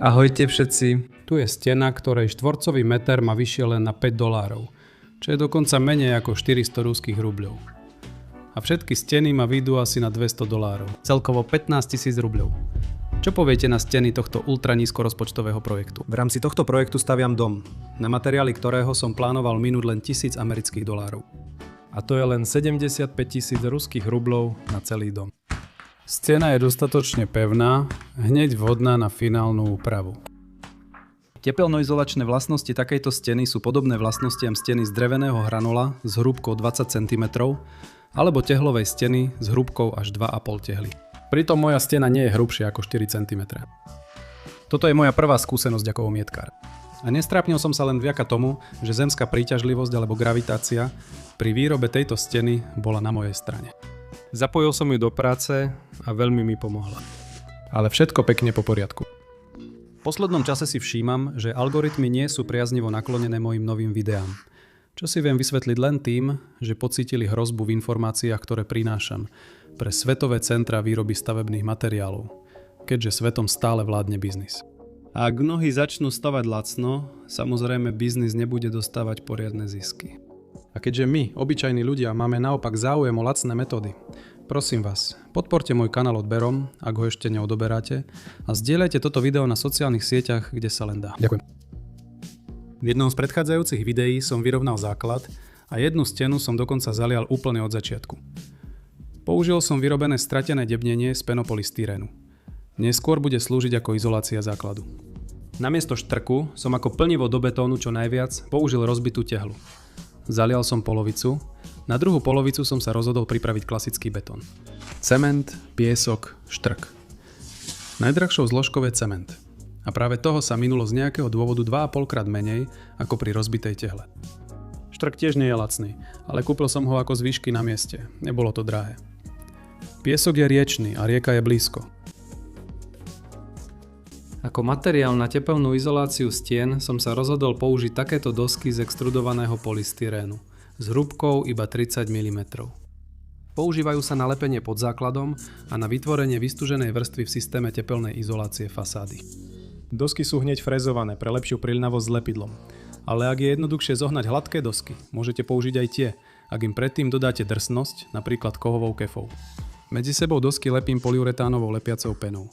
Ahojte všetci. Tu je stena, ktorej štvorcový meter má vyššie len na $5, čo je dokonca menej ako 400 ruských rubľov. A všetky steny ma vyjdú asi na $200, celkovo 15 000 rubľov. Čo poviete na steny tohto ultranízkorozpočtového projektu? V rámci tohto projektu staviam dom, na materiály ktorého som plánoval minúť len $1000 amerických. A to je len 75 000 ruských rublov na celý dom. Stena je dostatočne pevná, hneď vhodná na finálnu úpravu. Tepelnoizolačné vlastnosti takejto steny sú podobné vlastnostiam steny z dreveného hranula s hrúbkou 20 cm alebo tehlovej steny s hrúbkou až 2,5 tehly. Pritom moja stena nie je hrubšia ako 4 cm. Toto je moja prvá skúsenosť ako omietkár. A nestrápnil som sa len vďaka tomu, že zemská príťažlivosť alebo gravitácia pri výrobe tejto steny bola na mojej strane. Zapojil som ju do práce a veľmi mi pomohla. Ale všetko pekne po poriadku. V poslednom čase si všímam, že algoritmy nie sú priaznivo naklonené mojim novým videám. Čo si viem vysvetliť len tým, že pocítili hrozbu v informáciách, ktoré prinášam pre svetové centra výroby stavebných materiálov, keďže svetom stále vládne biznis. A ak mnohí začnú stavať lacno, samozrejme biznis nebude dostávať poriadne zisky. A keďže my, obyčajní ľudia, máme naopak záujem o lacné metódy, prosím vás, podporte môj kanál odberom, ak ho ešte neodoberáte, a zdieľajte toto video na sociálnych sieťach, kde sa len dá. Ďakujem. V jednom z predchádzajúcich videí som vyrovnal základ a jednu stenu som dokonca zalial úplne od začiatku. Použil som vyrobené stratené debnenie z penopolystyrenu. Neskôr bude slúžiť ako izolácia základu. Namiesto štrku som ako plnivo do betónu čo najviac použil rozbitú tehlu. Zalial som polovicu, na druhú polovicu som sa rozhodol pripraviť klasický betón. Cement, piesok, štrk. Najdrahšou zložkou je cement. A práve toho sa minulo z nejakého dôvodu 2,5 krát menej ako pri rozbitej tehle. Štrk tiež nie je lacný, ale kúpil som ho ako z výšky na mieste, nebolo to drahé. Piesok je riečny a rieka je blízko. Ako materiál na tepelnú izoláciu stien som sa rozhodol použiť takéto dosky z extrudovaného polystyrénu s hrúbkou iba 30 mm. Používajú sa na lepenie pod základom a na vytvorenie vystúženej vrstvy v systéme tepelnej izolácie fasády. Dosky sú hneď frezované pre lepšiu priľnavosť s lepidlom. Ale ak je jednoduchšie zohnať hladké dosky, môžete použiť aj tie, ak im predtým dodáte drsnosť, napríklad kovovou kefou. Medzi sebou dosky lepím polyuretánovou lepiacou penou.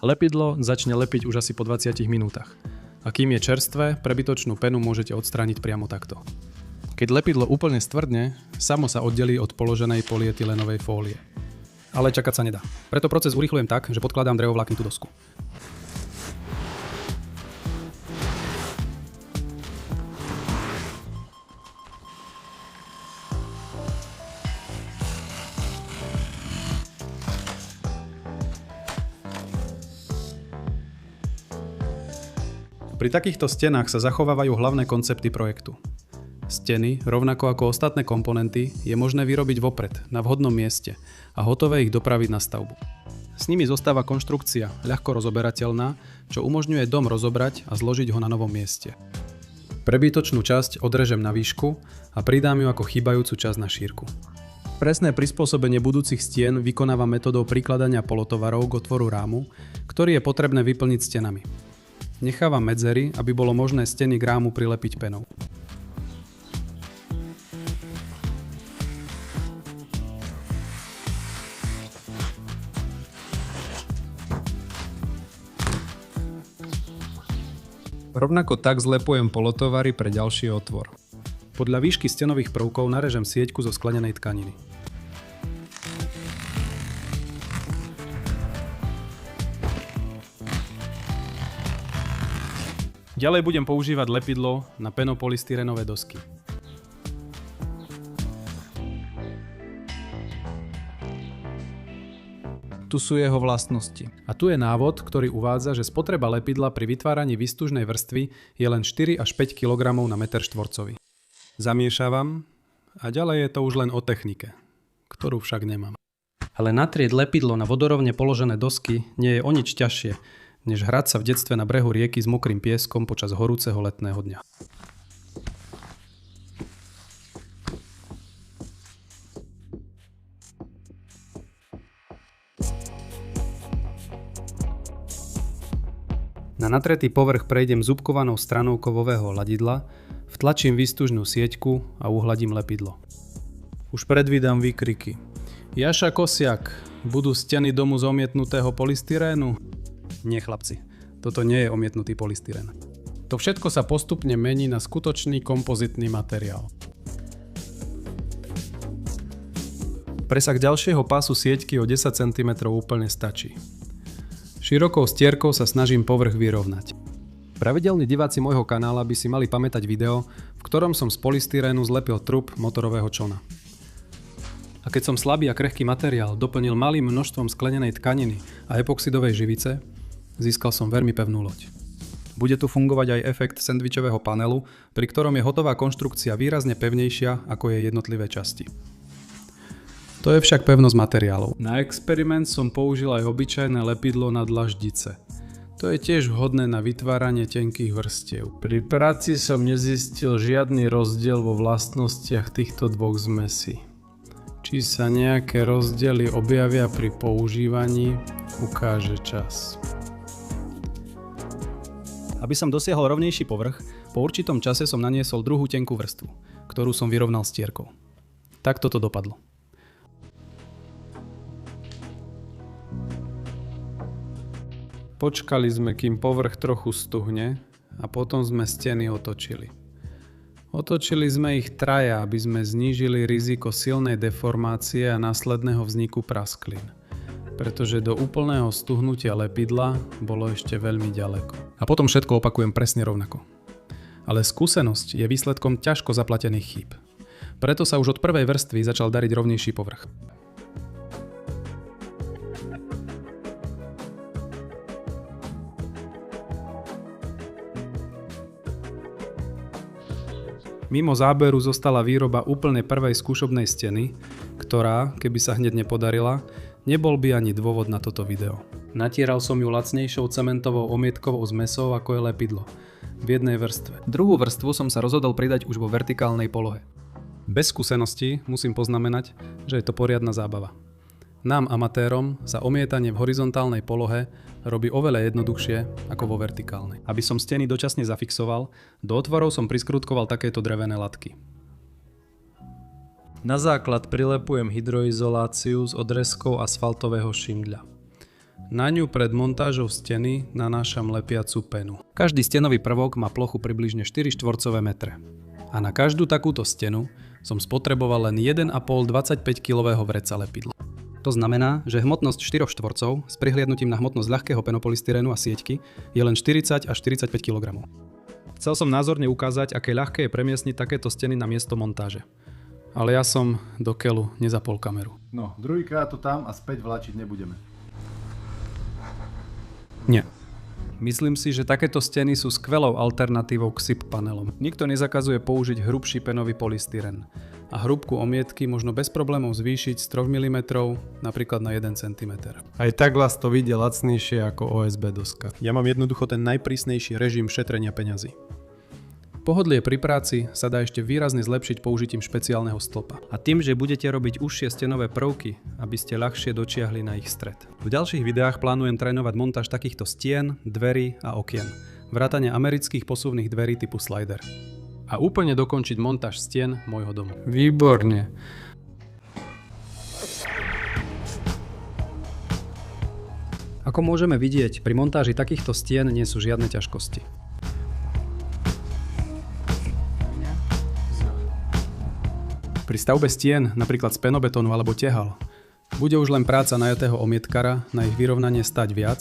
Lepidlo začne lepiť už asi po 20 minútach. A kým je čerstvé, prebytočnú penu môžete odstrániť priamo takto. Keď lepidlo úplne stvrdne, samo sa oddelí od položenej polyetylenovej fólie. Ale čakať sa nedá. Preto proces urýchľujem tak, že podkladám drevovláknitú dosku. Pri takýchto stenách sa zachovávajú hlavné koncepty projektu. Steny, rovnako ako ostatné komponenty, je možné vyrobiť vopred, na vhodnom mieste a hotové ich dopraviť na stavbu. S nimi zostáva konštrukcia, ľahko rozoberateľná, čo umožňuje dom rozobrať a zložiť ho na novom mieste. Prebytočnú časť odrežem na výšku a pridám ju ako chýbajúcu časť na šírku. Presné prispôsobenie budúcich stien vykonávam metodou prikladania polotovarov k otvoru rámu, ktorý je potrebné vyplniť stenami. Nechávam medzery, aby bolo možné steny k rámu prilepiť penou. Rovnako tak zlepujem polotovary pre ďalší otvor. Podľa výšky stenových prvkov narežem sieťku zo sklenenej tkaniny. Ďalej budem používať lepidlo na penopolystyrenové dosky. Tu sú jeho vlastnosti. A tu je návod, ktorý uvádza, že spotreba lepidla pri vytváraní výstužnej vrstvy je len 4 až 5 kg na meter štvorcový. Zamiešavam a ďalej je to už len o technike, ktorú však nemám. Ale natrieť lepidlo na vodorovne položené dosky nie je o nič ťažšie, než hrať sa v detstve na brehu rieky s mokrým pieskom počas horúceho letného dňa. Na natretý povrch prejdem zúbkovanou stranou kovového ladidla, vtlačím výstužnú sieťku a uhladím lepidlo. Už predvídam výkriky. Jaša Kosiak, budú steny domu z omietnutého polystyrénu? Nie chlapci, toto nie je omietnutý polystyrén. To všetko sa postupne mení na skutočný kompozitný materiál. Presah ďalšieho pásu sieťky o 10 cm úplne stačí. Širokou stierkou sa snažím povrch vyrovnať. Pravidelní diváci môjho kanála by si mali pamätať video, v ktorom som z polystyrénu zlepil trup motorového čona. A keď som slabý a krehký materiál doplnil malým množstvom sklenenej tkaniny a epoxidovej živice, získal som veľmi pevnú loď. Bude tu fungovať aj efekt sendvičového panelu, pri ktorom je hotová konštrukcia výrazne pevnejšia ako jej jednotlivé časti. To je však pevnosť materiálov. Na experiment som použil aj obyčajné lepidlo na dlaždice. To je tiež vhodné na vytváranie tenkých vrstiev. Pri práci som nezistil žiadny rozdiel vo vlastnostiach týchto dvoch zmesí. Či sa nejaké rozdiely objavia pri používaní, ukáže čas. Aby som dosiahol rovnejší povrch, po určitom čase som naniesol druhú tenkú vrstvu, ktorú som vyrovnal stierkou. Takto to dopadlo. Počkali sme, kým povrch trochu stuhne a potom sme steny otočili. Otočili sme ich traja, aby sme znížili riziko silnej deformácie a následného vzniku prasklín, pretože do úplného stuhnutia lepidla bolo ešte veľmi ďaleko. A potom všetko opakujem presne rovnako. Ale skúsenosť je výsledkom ťažko zaplatených chýb. Preto sa už od prvej vrstvy začal dariť rovnejší povrch. Mimo záberu zostala výroba úplne prvej skúšobnej steny, ktorá, keby sa hneď nepodarila, nebol by ani dôvod na toto video. Natieral som ju lacnejšou cementovou omietkovou zmesou ako je lepidlo, v jednej vrstve. Druhú vrstvu som sa rozhodol pridať už vo vertikálnej polohe. Bez skúsenosti musím poznamenať, že je to poriadna zábava. Nám, amatérom, sa omietanie v horizontálnej polohe robí oveľa jednoduchšie ako vo vertikálnej. Aby som steny dočasne zafixoval, do otvorov som priskrutkoval takéto drevené latky. Na základ prilepujem hydroizoláciu s odrezkou asfaltového šindľa. Na ňu pred montážou steny nanášam lepiacu penu. Každý stenový prvok má plochu približne 4 štvorcové metre. A na každú takúto stenu som spotreboval len 1,5 25-kilového vreca lepidla. To znamená, že hmotnosť 4 štvorcov s prihliadnutím na hmotnosť ľahkého penopolystyrénu a sieťky je len 40 až 45 kg. Chcel som názorne ukázať, aké ľahké je premiestniť takéto steny na miesto montáže. Ale ja som do keľu nezapol kameru. No, druhýkrát to tam a späť vláčiť nebudeme. Nie. Myslím si, že takéto steny sú skvelou alternatívou k SIP panelom. Nikto nezakazuje použiť hrubší penový polystyrén. A hrúbku omietky možno bez problémov zvýšiť z 3 mm napríklad na 1 cm. Aj tak vás to vyjde lacnejšie ako OSB doska. Ja mám jednoducho ten najprísnejší režim šetrenia peňazí. Pohodlie pri práci sa dá ešte výrazne zlepšiť použitím špeciálneho stĺpa. A tým, že budete robiť užšie stenové prvky, aby ste ľahšie dočiahli na ich stred. V ďalších videách plánujem trénovať montáž takýchto stien, dverí a okien. Vrátane amerických posuvných dverí typu slider. A úplne dokončiť montáž stien môjho domu. Výborne. Ako môžeme vidieť, pri montáži takýchto stien nie sú žiadne ťažkosti. Pri stavbe stien, napríklad z penobetónu alebo tehal, bude už len práca najatého omietkara na ich vyrovnanie stať viac,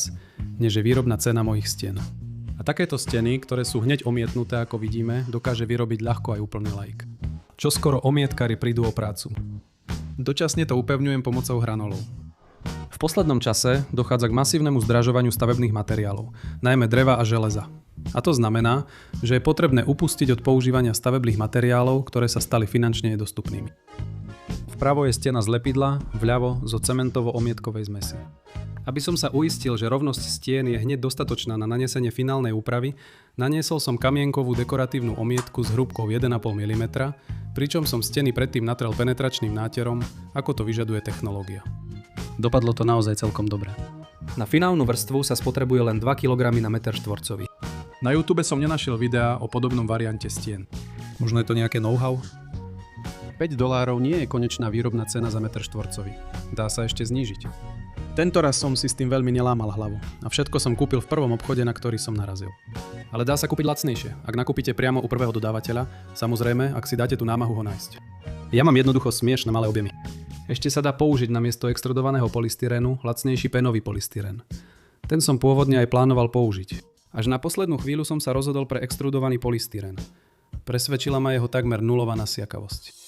než je výrobná cena mojich stien. A takéto steny, ktoré sú hneď omietnuté, ako vidíme, dokáže vyrobiť ľahko aj úplný laik. Čoskoro omietkari prídu o prácu. Dočasne to upevňujem pomocou hranolov. V poslednom čase dochádza k masívnemu zdražovaniu stavebných materiálov, najmä dreva a železa. A to znamená, že je potrebné upustiť od používania stavebných materiálov, ktoré sa stali finančne nedostupnými. Vpravo je stena z lepidla, vľavo zo cementovo-omietkovej zmesi. Aby som sa uistil, že rovnosť stien je hneď dostatočná na nanesenie finálnej úpravy, naniesol som kamienkovú dekoratívnu omietku s hrúbkou 1,5 mm, pričom som steny predtým natrel penetračným náterom, ako to vyžaduje technológia. Dopadlo to naozaj celkom dobre. Na finálnu vrstvu sa spotrebuje len 2 kg na meter štvorcový. Na YouTube som nenašiel videá o podobnom variante stien. Možno je to nejaké know-how? $5 nie je konečná výrobná cena za meter štvorcový. Dá sa ešte znížiť. Tento raz som si s tým veľmi nelámal hlavu a všetko som kúpil v prvom obchode, na ktorý som narazil. Ale dá sa kúpiť lacnejšie, ak nakúpite priamo u prvého dodávateľa, samozrejme, ak si dáte tú námahu ho nájsť. Ja mám jednoducho smiešne malé objemy. Ešte sa dá použiť namiesto extrudovaného polystyrénu lacnejší penový polystyrén. Ten som pôvodne aj plánoval použiť. Až na poslednú chvíľu som sa rozhodol pre extrudovaný polystyrén. Presvedčila ma jeho takmer nulová nasiakavosť.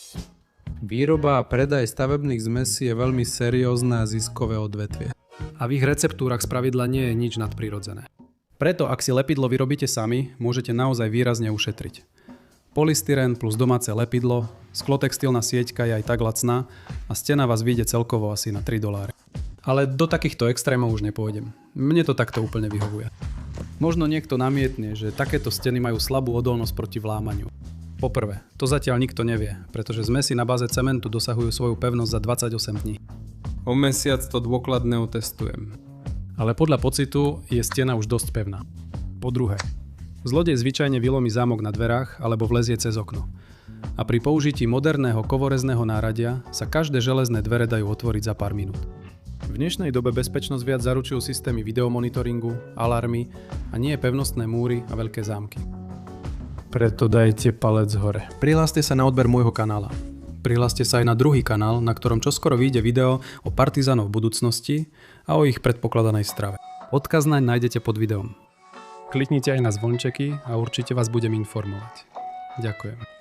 Výroba a predaj stavebných zmesí je veľmi seriózne a ziskové odvetvie. A v ich receptúrach spravidla nie je nič nadprirodzené. Preto, ak si lepidlo vyrobíte sami, môžete naozaj výrazne ušetriť. Polystyrén plus domáce lepidlo, sklotextilná sieťka je aj tak lacná a stena vás vyjde celkovo asi na $3. Ale do takýchto extrémov už nepôjdem. Mne to takto úplne vyhovuje. Možno niekto namietne, že takéto steny majú slabú odolnosť proti vlámaniu. Poprvé, to zatiaľ nikto nevie, pretože zmesi na báze cementu dosahujú svoju pevnosť za 28 dní. O mesiac to dôkladne otestujem. Ale podľa pocitu je stena už dosť pevná. Po druhé, zlodej zvyčajne vylomí zámok na dverách alebo vlezie cez okno. A pri použití moderného kovorezného náradia sa každé železné dvere dajú otvoriť za pár minút. V dnešnej dobe bezpečnosť viac zaručujú systémy videomonitoringu, alarmy a nie pevnostné múry a veľké zámky. Preto dajte palec hore. Prihláste sa na odber môjho kanála. Prihláste sa aj na druhý kanál, na ktorom čoskoro vyjde video o partizanoch budúcnosti a o ich predpokladanej strave. Odkaz naň nájdete pod videom. Kliknite aj na zvončeky a určite vás budem informovať. Ďakujem.